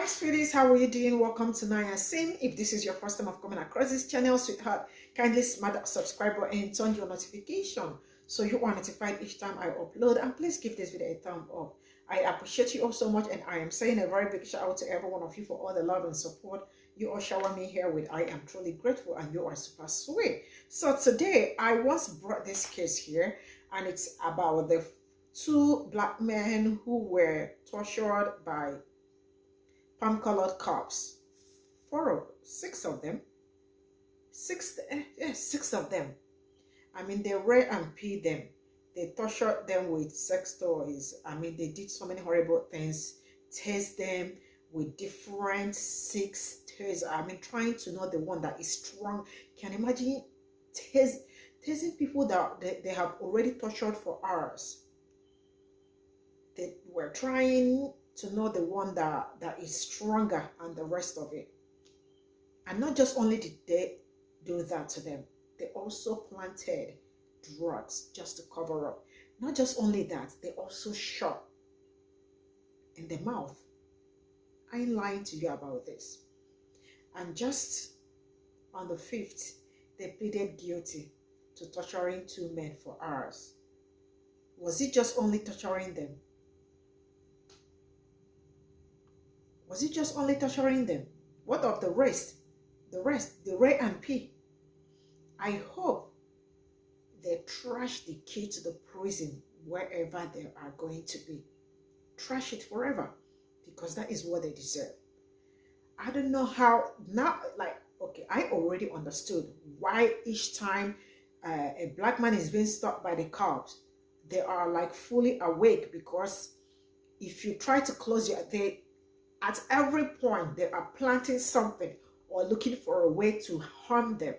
Hi sweeties, how are you doing? Welcome to Naya Sim. If this is your first time of coming across this channel, sweetheart, kindly smash that subscribe button and turn your notification so you are notified each time I upload, and please give this video a thumb up. I appreciate you all so much, and I am saying a very big shout out to every one of you for all the love and support you all shower me here with. I am truly grateful, and you are super sweet. So today I was brought this case here, and it's about the two black men who were tortured by palm-colored cops. Six of them. Six of them. I mean, they rape and pee them. They tortured them with sex toys. I mean, they did so many horrible things. Tase them with different six tasers. I mean, trying to know the one that is strong. Can you imagine tasing people that they have already tortured for hours? They were trying to know the one that is stronger and the rest of it. And not just only did they do that to them, they also planted drugs just to cover up. Not just only that, they also shot in the mouth. I ain't lying to you about this. And just on the 5th, they pleaded guilty to torturing two men for hours. Was it just only torturing them? Was it just only torturing them? What of the rest? The rape and pee. I hope they trash the key to the prison wherever they are going to be. Trash it forever, because that is what they deserve. I don't know how, now, like, okay, I already understood why each time a black man is being stopped by the cops, they are like fully awake, because if you try to close your, at every point, they are planting something or looking for a way to harm them.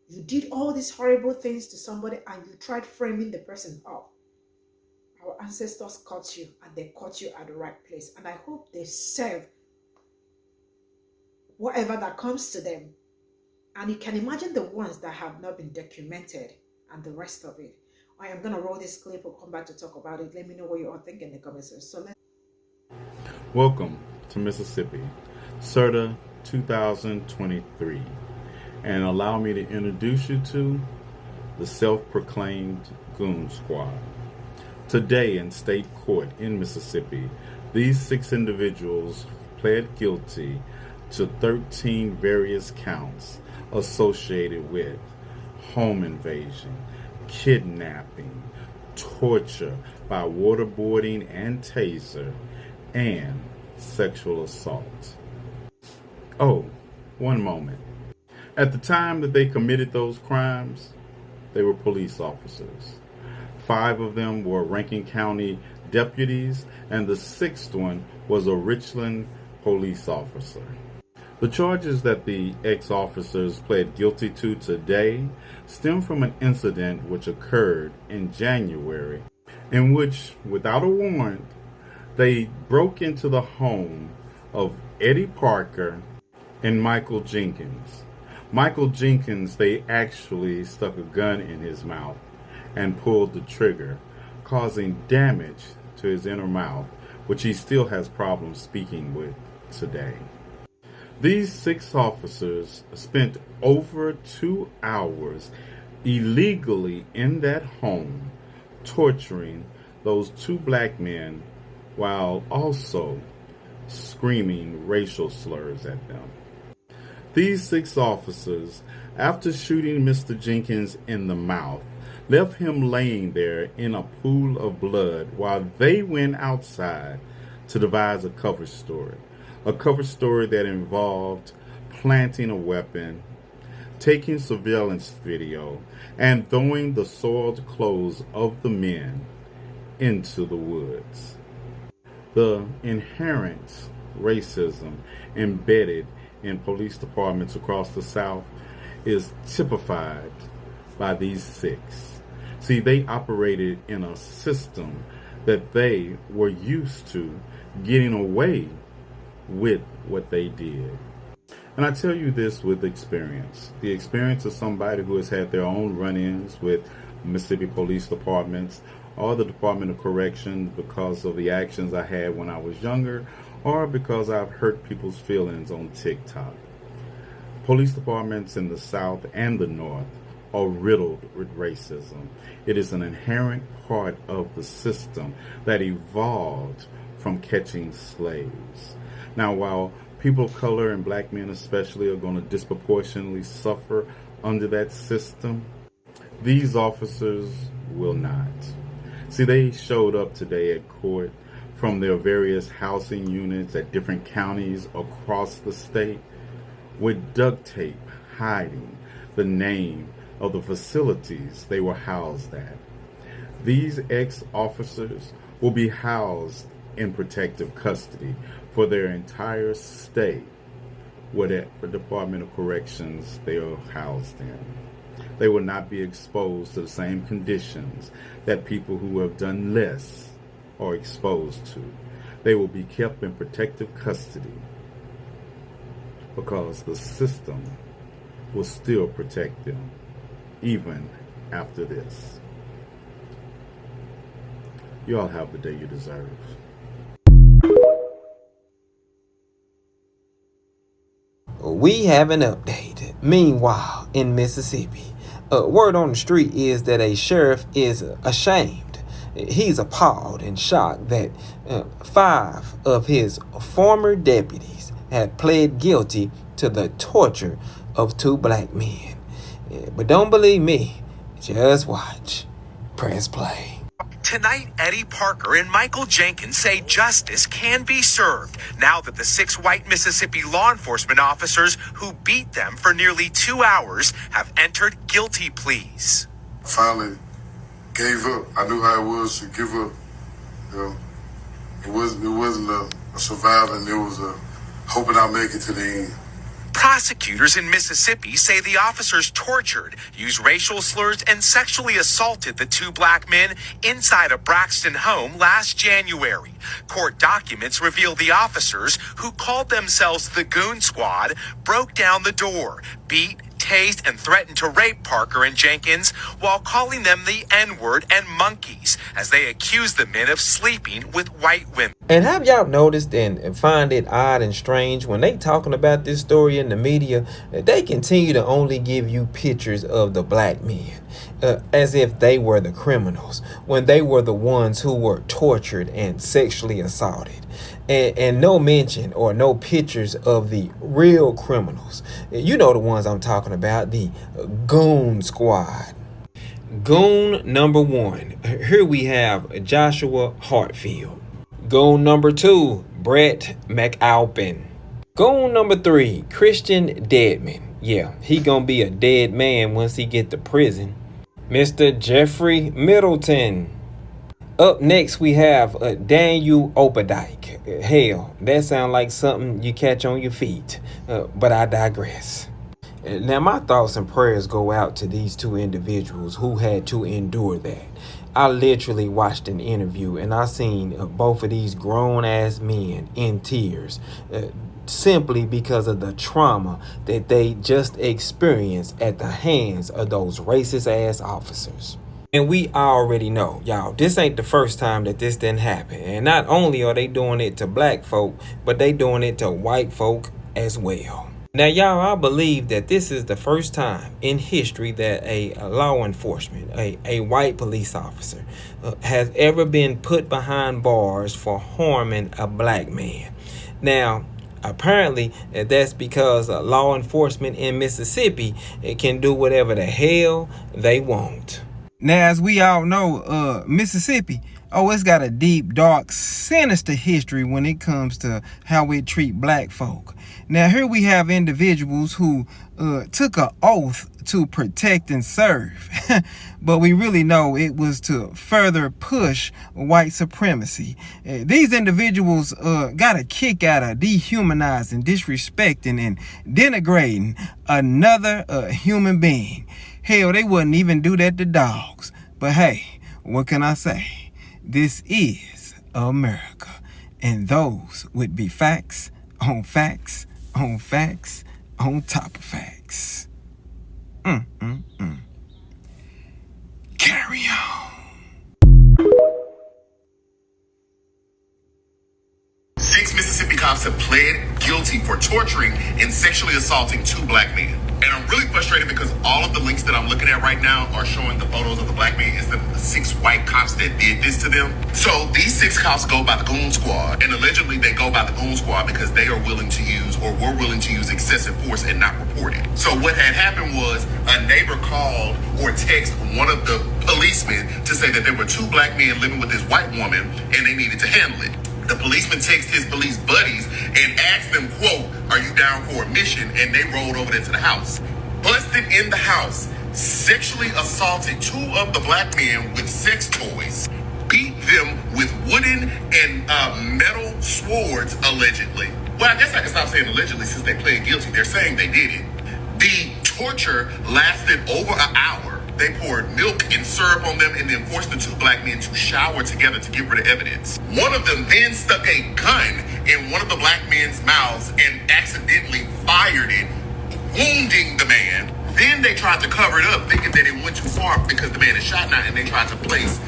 You did all these horrible things to somebody and you tried framing the person up. Our ancestors caught you, and they caught you at the right place. And I hope they serve whatever that comes to them. And you can imagine the ones that have not been documented and the rest of it. I am going to roll this clip. We'll come back to talk about it. Let me know what you all think in the comments. So Welcome to Mississippi, CERTA 2023, and allow me to introduce you to the self-proclaimed Goon Squad. Today in state court in Mississippi, these 6 individuals pled guilty to 13 various counts associated with home invasion, kidnapping, torture by waterboarding and taser, and sexual assault. Oh, one moment. At the time that they committed those crimes, they were police officers. 5 of them were Rankin County deputies, and the 6th one was a Richland police officer. The charges that the ex-officers pled guilty to today stem from an incident which occurred in January, in which, without a warrant, they broke into the home of Eddie Parker and Michael Jenkins. Michael Jenkins, they actually stuck a gun in his mouth and pulled the trigger, causing damage to his inner mouth, which he still has problems speaking with today. These 6 officers spent over 2 hours illegally in that home, torturing those 2 black men while also screaming racial slurs at them. These 6 officers, after shooting Mr. Jenkins in the mouth, left him laying there in a pool of blood while they went outside to devise a cover story. A cover story that involved planting a weapon, taking surveillance video, and throwing the soiled clothes of the men into the woods. The inherent racism embedded in police departments across the South is typified by these 6. See, they operated in a system that they were used to getting away with what they did. And I tell you this with experience. The experience of somebody who has had their own run-ins with Mississippi police departments or the Department of Corrections because of the actions I had when I was younger, or because I've hurt people's feelings on TikTok. Police departments in the South and the North are riddled with racism. It is an inherent part of the system that evolved from catching slaves. Now, while people of color and black men especially are going to disproportionately suffer under that system, these officers will not. See, they showed up today at court from their various housing units at different counties across the state with duct tape hiding the name of the facilities they were housed at. These ex-officers will be housed in protective custody for their entire stay whatever Department of Corrections they are housed in. They will not be exposed to the same conditions that people who have done less are exposed to. They will be kept in protective custody because the system will still protect them even after this. You all have the day you deserve. We have an update. Meanwhile, in Mississippi, word on the street is that a sheriff is ashamed. He's appalled and shocked that 5 of his former deputies had pled guilty to the torture of 2 black men. But don't believe me, just watch. Press play. Tonight, Eddie Parker and Michael Jenkins say justice can be served now that the 6 white Mississippi law enforcement officers who beat them for nearly 2 hours have entered guilty pleas. Finally gave up. I knew how it was to give up. You know, it wasn't a surviving. It was a hoping I'll make it to the end. Prosecutors in Mississippi say the officers tortured, used racial slurs, and sexually assaulted the 2 black men inside a Braxton home last January. Court documents reveal the officers, who called themselves the Goon Squad, broke down the door, beat, tased, and threatened to rape Parker and Jenkins while calling them the N-word and monkeys as they accused the men of sleeping with white women. And have y'all noticed and find it odd and strange when they talking about this story in the media, they continue to only give you pictures of the black men as if they were the criminals when they were the ones who were tortured and sexually assaulted. And no mention or no pictures of the real criminals. You know the ones I'm talking about, the Goon Squad. Goon number 1. Here we have Joshua Hartfield. Goon number 2, Brett McAlpin. Goon number 3, Christian Deadman. Yeah, he gonna be a dead man once he get to prison. Mr. Jeffrey Middleton. Up next, we have Daniel Operdike. Hell, that sounds like something you catch on your feet, but I digress. Now, my thoughts and prayers go out to these 2 individuals who had to endure that. I literally watched an interview and I seen both of these grown-ass men in tears simply because of the trauma that they just experienced at the hands of those racist-ass officers. And we already know, y'all, this ain't the first time that this didn't happen. And not only are they doing it to black folk, but they doing it to white folk as well. Now, y'all, I believe that this is the first time in history that a law enforcement, a white police officer, has ever been put behind bars for harming a black man. Now, apparently, that's because law enforcement in Mississippi can do whatever the hell they want. Now, as we all know, Mississippi, it's got a deep, dark, sinister history when it comes to how it treat black folk. Now, here we have individuals who took an oath to protect and serve. But we really know it was to further push white supremacy. These individuals got a kick out of dehumanizing, disrespecting, and denigrating another human being. Hell, they wouldn't even do that to dogs. But hey, what can I say? This is America. And those would be facts on facts on facts on top of facts. Carry on. 6 Mississippi cops have pled guilty for torturing and sexually assaulting 2 black men. And I'm really frustrated because all of the links that I'm looking at right now are showing the photos of the black men instead of the 6 white cops that did this to them. So these 6 cops go by the goon squad, and allegedly they go by the goon squad because they are willing to use or were willing to use excessive force and not report it. So what had happened was a neighbor called or texted one of the policemen to say that there were 2 black men living with this white woman and they needed to handle it. The policeman texted his police buddies and asked them, quote, "Are you down for a mission?" And they rolled over there to the house. Busted in the house, sexually assaulted 2 of the black men with sex toys, beat them with wooden and metal swords, allegedly. Well, I guess I can stop saying allegedly since they pled guilty. They're saying they did it. The torture lasted over an hour. They poured milk and syrup on them and then forced the 2 black men to shower together to get rid of evidence. One of them then stuck a gun in one of the black men's mouths and accidentally fired it, wounding the man. Then they tried to cover it up, thinking that it went too far because the man is shot now, and they tried to place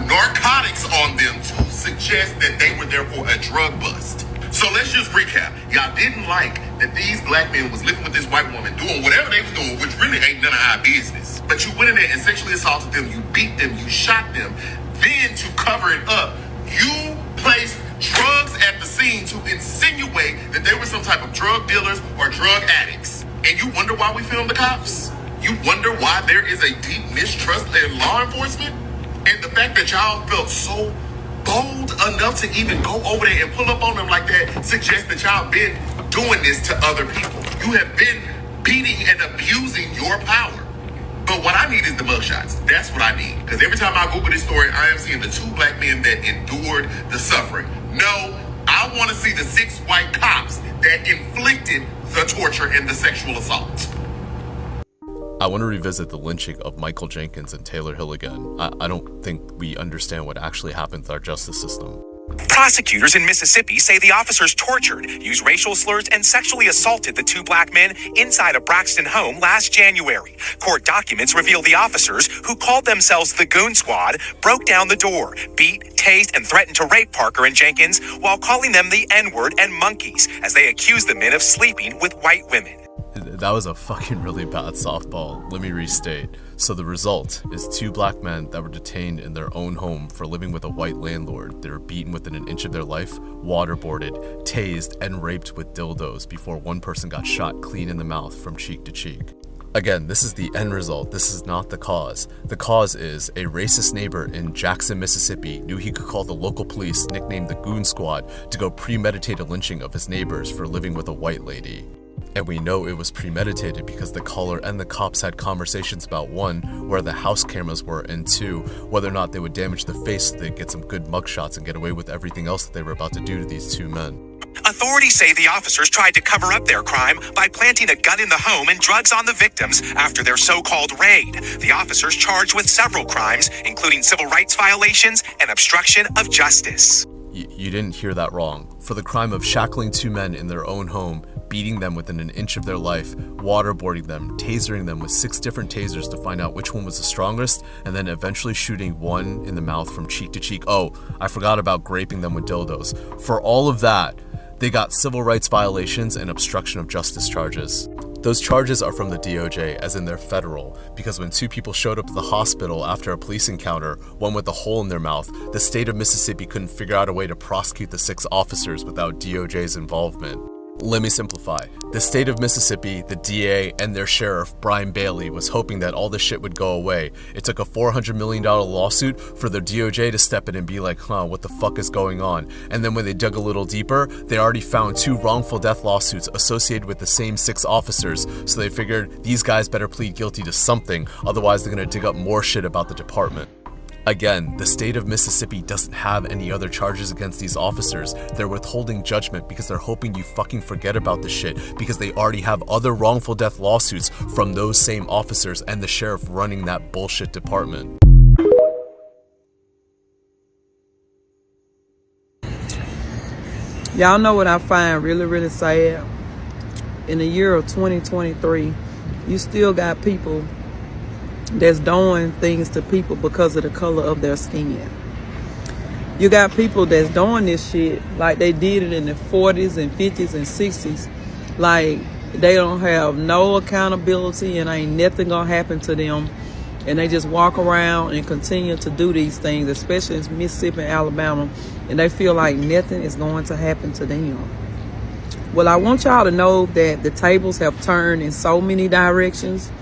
narcotics on them to suggest that they were there for a drug bust. So let's just recap. Y'all didn't like that these black men was living with this white woman, doing whatever they was doing, which really ain't none of our business. But you went in there and sexually assaulted them, you beat them, you shot them. Then to cover it up, you placed drugs at the scene to insinuate that they were some type of drug dealers or drug addicts. And you wonder why we filmed the cops? You wonder why there is a deep mistrust in law enforcement? And the fact that y'all felt so bold enough to even go over there and pull up on them like that suggests that y'all been doing this to other people. You have been beating and abusing your power. But what I need is the mugshots. That's what I need. Because every time I Google this story, I am seeing the 2 black men that endured the suffering. No, I want to see the 6 white cops that inflicted the torture and the sexual assault. I want to revisit the lynching of Michael Jenkins and Taylor Hill again. I don't think we understand what actually happened with our justice system. Prosecutors in Mississippi say the officers tortured, used racial slurs, and sexually assaulted the 2 black men inside a Braxton home last January. Court documents reveal the officers, who called themselves the Goon Squad, broke down the door, beat, tased, and threatened to rape Parker and Jenkins while calling them the N-word and monkeys as they accused the men of sleeping with white women. That was a fucking really bad softball. Let me restate. So the result is 2 black men that were detained in their own home for living with a white landlord. They were beaten within an inch of their life, waterboarded, tased, and raped with dildos before one person got shot clean in the mouth from cheek to cheek. Again, this is the end result. This is not the cause. The cause is a racist neighbor in Jackson, Mississippi knew he could call the local police, nicknamed the Goon Squad, to go premeditate a lynching of his neighbors for living with a white lady. And we know it was premeditated because the caller and the cops had conversations about 1, where the house cameras were, and 2, whether or not they would damage the face so they'd get some good mugshots and get away with everything else that they were about to do to these 2 men. Authorities say the officers tried to cover up their crime by planting a gun in the home and drugs on the victims after their so-called raid. The officers charged with several crimes, including civil rights violations and obstruction of justice. You didn't hear that wrong. For the crime of shackling 2 men in their own home, beating them within an inch of their life, waterboarding them, tasering them with 6 different tasers to find out which one was the strongest, and then eventually shooting one in the mouth from cheek to cheek. Oh, I forgot about graping them with dildos. For all of that, they got civil rights violations and obstruction of justice charges. Those charges are from the DOJ, as in they're federal, because when 2 people showed up at the hospital after a police encounter, one with a hole in their mouth, the state of Mississippi couldn't figure out a way to prosecute the 6 officers without DOJ's involvement. Let me simplify. The state of Mississippi, the DA, and their sheriff, Brian Bailey, was hoping that all this shit would go away. It took a $400 million lawsuit for the DOJ to step in and be like, what the fuck is going on? And then when they dug a little deeper, they already found 2 wrongful death lawsuits associated with the same 6 officers, so they figured these guys better plead guilty to something, otherwise they're gonna dig up more shit about the department. Again, the state of Mississippi doesn't have any other charges against these officers. They're withholding judgment because they're hoping you fucking forget about this shit because they already have other wrongful death lawsuits from those same officers and the sheriff running that bullshit department. Y'all know what I find really, really sad? In the year of 2023, you still got people that's doing things to people because of the color of their skin. You got people that's doing this shit like they did it in the 40s and 50s and 60s. Like, they don't have no accountability and ain't nothing gonna happen to them. And they just walk around and continue to do these things, especially in Mississippi and Alabama. And they feel like nothing is going to happen to them. Well, I want y'all to know that the tables have turned in so many directions.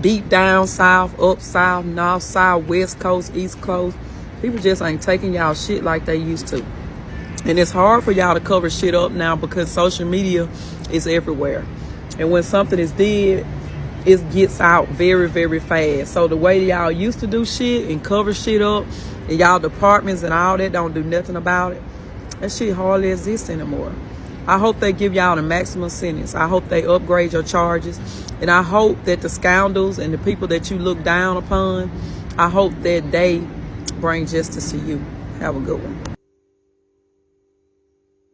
Deep down south, up south, north, south, west coast, east coast. People just ain't taking y'all shit like they used to. And it's hard for y'all to cover shit up now because social media is everywhere. And when something is dead, it gets out very, very fast. So the way y'all used to do shit and cover shit up, and y'all departments and all that don't do nothing about it, that shit hardly exists anymore. I hope they give y'all the maximum sentence. I hope they upgrade your charges. And I hope that the scoundrels and the people that you look down upon, I hope that they bring justice to you. Have a good one.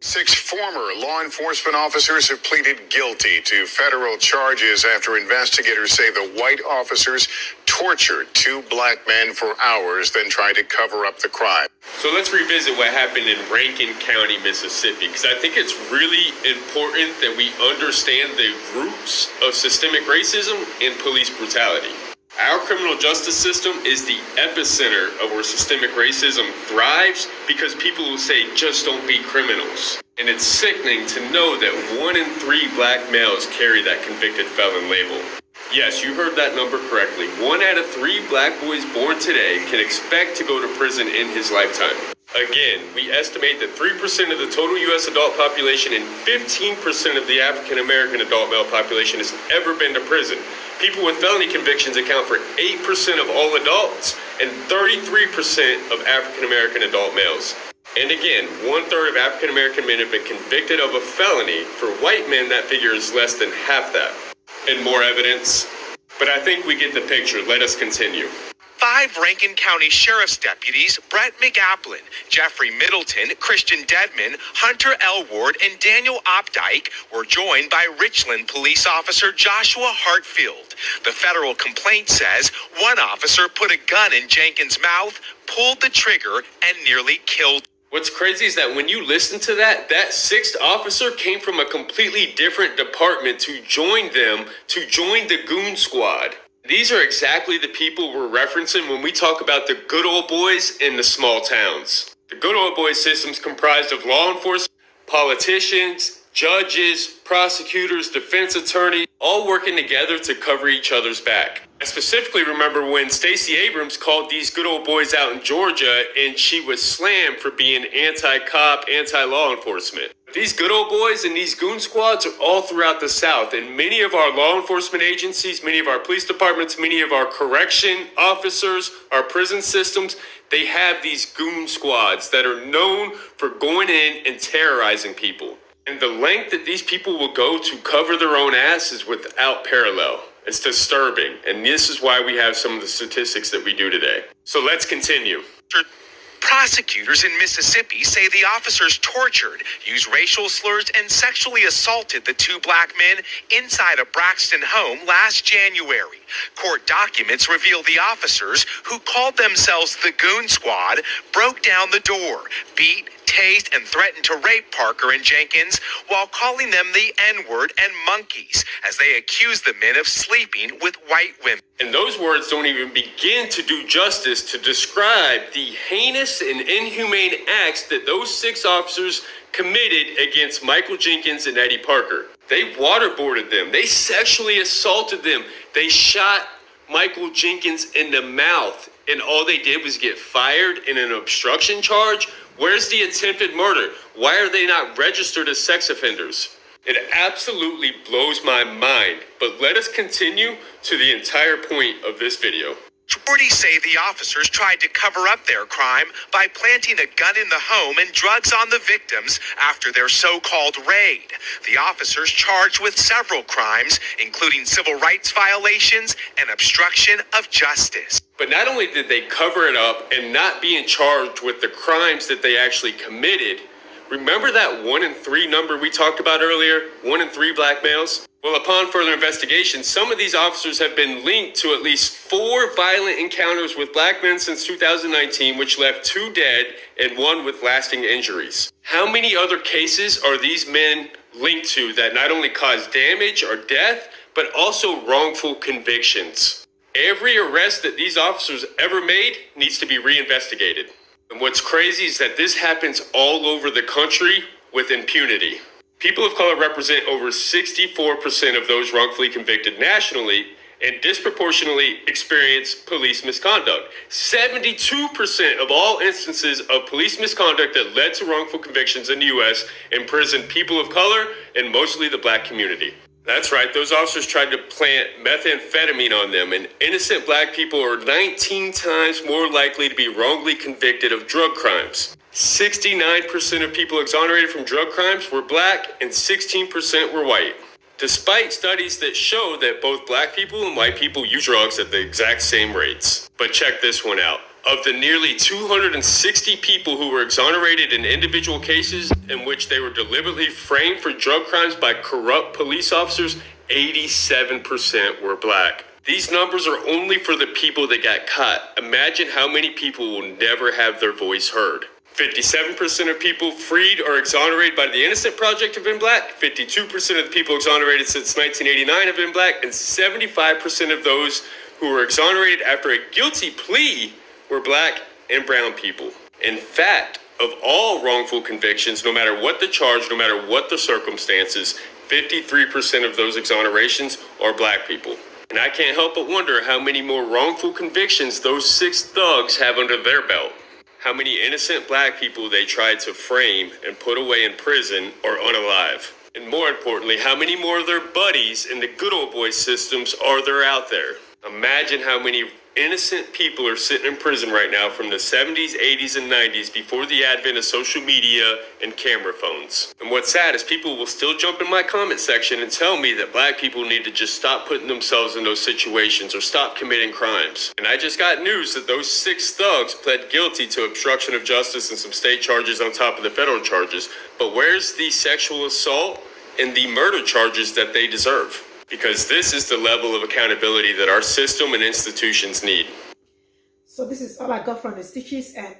6 former law enforcement officers have pleaded guilty to federal charges after investigators say the white officers tortured 2 black men for hours, then tried to cover up the crime. So let's revisit what happened in Rankin County, Mississippi, because I think it's really important that we understand the roots of systemic racism and police brutality. Our criminal justice system is the epicenter of where systemic racism thrives because people will say, just don't be criminals. And it's sickening to know that 1 in 3 black males carry that convicted felon label. Yes, you heard that number correctly. 1 out of 3 black boys born today can expect to go to prison in his lifetime. Again, we estimate that 3% of the total U.S. adult population and 15% of the African American adult male population has ever been to prison. People with felony convictions account for 8% of all adults and 33% of African American adult males. And again, 1/3 of African American men have been convicted of a felony. For white men, that figure is less than half that. And more evidence. But I think we get the picture. Let us continue. 5 Rankin County Sheriff's deputies, Brett McAplin, Jeffrey Middleton, Christian Dedman, Hunter Elward, and Daniel Opdyke, were joined by Richland police officer Joshua Hartfield. The federal complaint says one officer put a gun in Jenkins' mouth, pulled the trigger, and nearly killed. What's crazy is that when you listen to that 6th officer came from a completely different department to join them, to join the goon squad. These are exactly the people we're referencing when we talk about the good old boys in the small towns. The good old boys system is comprised of law enforcement, politicians, judges, prosecutors, defense attorneys, all working together to cover each other's back. I specifically remember when Stacey Abrams called these good old boys out in Georgia and she was slammed for being anti-cop, anti-law enforcement. These good old boys and these goon squads are all throughout the South, and many of our law enforcement agencies, many of our police departments, many of our correction officers, our prison systems, they have these goon squads that are known for going in and terrorizing people. And the length that these people will go to cover their own ass is without parallel. It's disturbing, and this is why we have some of the statistics that we do today. So let's continue. Prosecutors in Mississippi say the officers tortured, used racial slurs, and sexually assaulted the 2 black men inside a Braxton home last January. Court documents reveal the officers, who called themselves the Goon Squad, broke down the door, beat, tased, and threatened to rape Parker and Jenkins while calling them the N-word and monkeys as they accused the men of sleeping with white women. And those words don't even begin to do justice to describe the heinous and inhumane acts that those 6 officers committed against Michael Jenkins and Eddie Parker. They waterboarded them. They sexually assaulted them. They shot Michael Jenkins in the mouth, and all they did was get fired in an obstruction charge. Where's the attempted murder? Why are they not registered as sex offenders? It absolutely blows my mind, but let us continue to the entire point of this video. Authorities say the officers tried to cover up their crime by planting a gun in the home and drugs on the victims after their so-called raid. The officers charged with several crimes, including civil rights violations and obstruction of justice. But not only did they cover it up and not being charged with the crimes that they actually committed, remember that 1 in 3 number we talked about earlier? 1 in 3 black males? Well, upon further investigation, some of these officers have been linked to at least 4 violent encounters with black men since 2019, which left 2 dead and 1 with lasting injuries. How many other cases are these men linked to that not only cause damage or death, but also wrongful convictions? Every arrest that these officers ever made needs to be reinvestigated. And what's crazy is that this happens all over the country with impunity. People of color represent over 64% of those wrongfully convicted nationally and disproportionately experience police misconduct. 72% of all instances of police misconduct that led to wrongful convictions in the U.S. imprisoned people of color and mostly the black community. That's right, those officers tried to plant methamphetamine on them, and innocent black people are 19 times more likely to be wrongly convicted of drug crimes. 69% of people exonerated from drug crimes were black and 16% were white. Despite studies that show that both black people and white people use drugs at the exact same rates. But check this one out. Of the nearly 260 people who were exonerated in individual cases in which they were deliberately framed for drug crimes by corrupt police officers, 87% were black. These numbers are only for the people that got caught. Imagine how many people will never have their voice heard. 57% of people freed or exonerated by the Innocent Project have been black. 52% of the people exonerated since 1989 have been black. And 75% of those who were exonerated after a guilty plea were black and brown people. In fact, of all wrongful convictions, no matter what the charge, no matter what the circumstances, 53% of those exonerations are black people. And I can't help but wonder how many more wrongful convictions those 6 thugs have under their belt. How many innocent black people they tried to frame and put away in prison or unalive. And more importantly, how many more of their buddies in the good old boy systems are there out there? Imagine how many innocent people are sitting in prison right now from the 70s, 80s, and 90s before the advent of social media and camera phones. And what's sad is people will still jump in my comment section and tell me that black people need to just stop putting themselves in those situations or stop committing crimes. And I just got news that those 6 thugs pled guilty to obstruction of justice and some state charges on top of the federal charges. But where's the sexual assault and the murder charges that they deserve? Because this is the level of accountability that our system and institutions need. So this is all I got from the stitches, and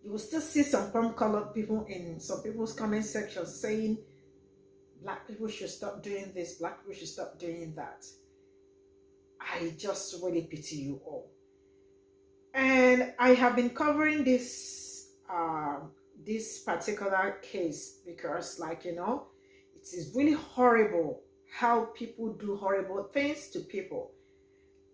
you will still see some colored people in some people's comment section saying black people should stop doing this, black people should stop doing that. I just really pity you all. And I have been covering this particular case because, like, you know, it is really horrible how people do horrible things to people.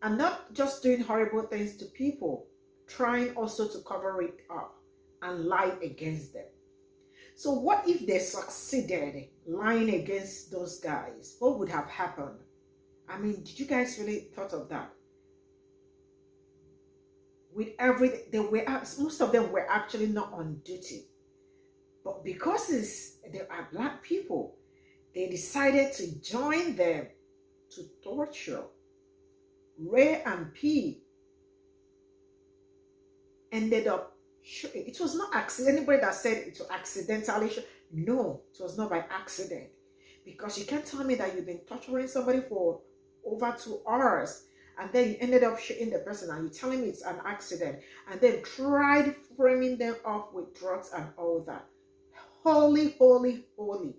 And not just doing horrible things to people, trying also to cover it up and lie against them. So what if they succeeded lying against those guys? What would have happened? I mean, did you guys really thought of that? With everything, most of them were actually not on duty. But because they are black people, they decided to join them to torture Ray and P. Ended up, it was not accident. Anybody that said it was accidentally, no, it was not by accident. Because you can't tell me that you've been torturing somebody for over 2 hours and then you ended up shooting the person and you're telling me it's an accident and then tried framing them up with drugs and all that. Holy, holy, holy.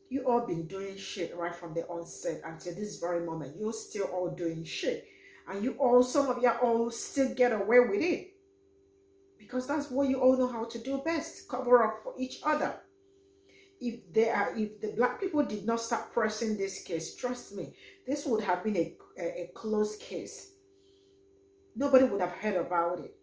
You all been doing shit right from the onset until this very moment. You're still all doing shit. And you all, some of you all still get away with it. Because that's what you all know how to do best. Cover up for each other. If the black people did not start pressing this case, trust me, this would have been a closed case. Nobody would have heard about it.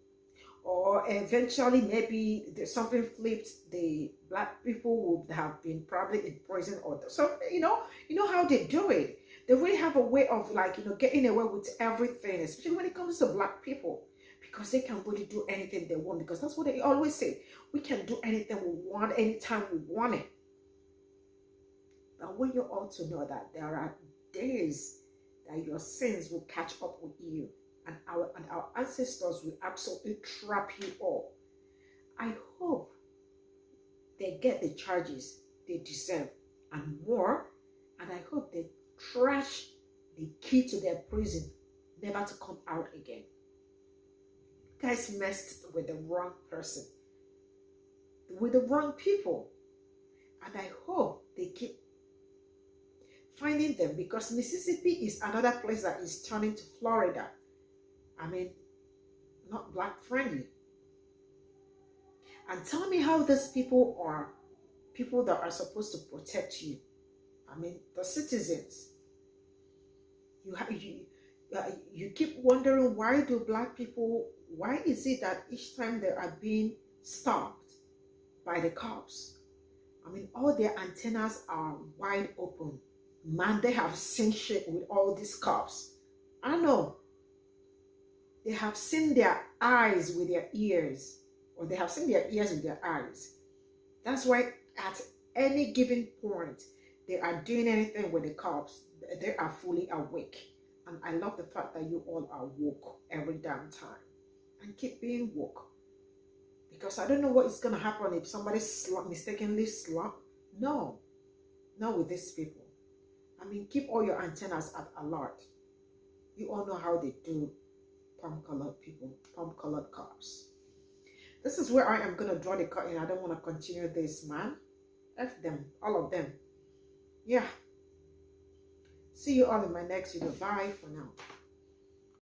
Or eventually maybe something flipped, the black people would have been probably in prison or so. You know how they do it. They really have a way of, like, you know, getting away with everything, especially when it comes to black people, because they can really do anything they want, because that's what they always say. We can do anything we want anytime we want it. But I want you all to know that there are days that your sins will catch up with you. And our ancestors will absolutely trap you all. I hope they get the charges they deserve. and more. And I hope they trash the key to their prison, never to come out again. You guys messed with the wrong person, with the wrong people. And I hope they keep finding them, because Mississippi is another place that is turning to Florida. I mean, not black friendly. And tell me how these people are people that are supposed to protect you. I mean, the citizens. You keep wondering, why do black people, why is it that each time they are being stopped by the cops, I mean, all their antennas are wide open. Man, they have seen shit with all these cops. I know. They have seen their eyes with their ears, or they have seen their ears with their eyes. That's why at any given point, they are doing anything with the cops. They are fully awake. And I love the fact that you all are woke every damn time. And keep being woke. Because I don't know what is going to happen if somebody mistakenly slump. No. Not with these people. I mean, keep all your antennas at alert. You all know how they do palm-colored people, palm-colored cops. This is where I am going to draw the curtain. I don't want to continue this, man. F them, all of them. Yeah. See you all in my next video. Bye for now.